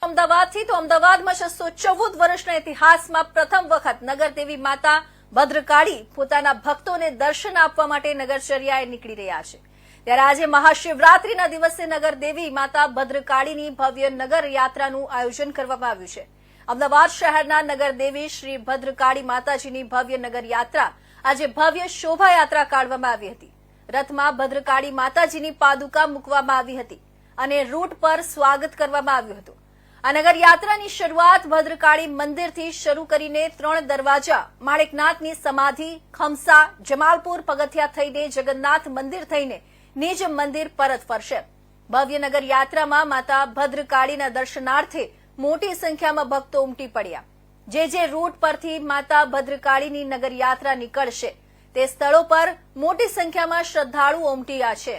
અમદાવાદથી તો અમદાવાદમાં 614 વર્ષના ઇતિહાસમાં પ્રથમ વખત નગરદેવી માતા ભદ્રકાળી પોતાના ભક્તોને દર્શન આપવા માટે નગરચર્યાએ નીકળી રહ્યા છે। ત્યારે આજે મહાશિવરાત્રીના દિવસે નગરદેવી માતા ભદ્રકાળીની ભવ્ય નગર યાત્રાનું આયોજન કરવામાં આવ્યું છે। અમદાવાદ શહેરના નગરદેવી શ્રી ભદ્રકાળી માતાજીની ભવ્ય નગર યાત્રા આજે ભવ્ય શોભાયાત્રા કાઢવામાં આવી હતી। રથમાં ભદ્રકાળી માતાજીની પાદુકા મૂકવામાં આવી હતી અને રૂટ પર સ્વાગત કરવામાં આવ્યું હતું। આ નગર યાત્રાની શરૂઆત ભદ્રકાળી મંદિરથી શરૂ કરીને 3 દરવાજા, માણેકનાથની સમાધિ, ખમસા, જમાલપુર પગથિયા થઈને જગન્નાથ મંદિર થઈને નિજ મંદિર પરત ફરશે। ભવ્ય નગર યાત્રામાં માતા ભદ્રકાળીના દર્શનાર્થે મોટી સંખ્યામાં ભક્તો ઉમટી પડ્યા। જે રૂટ પરથી માતા ભદ્રકાળીની નગર યાત્રા નીકળશે તે સ્થળો પર મોટી સંખ્યામાં શ્રદ્ધાળુઓ ઉમટ્યા છે।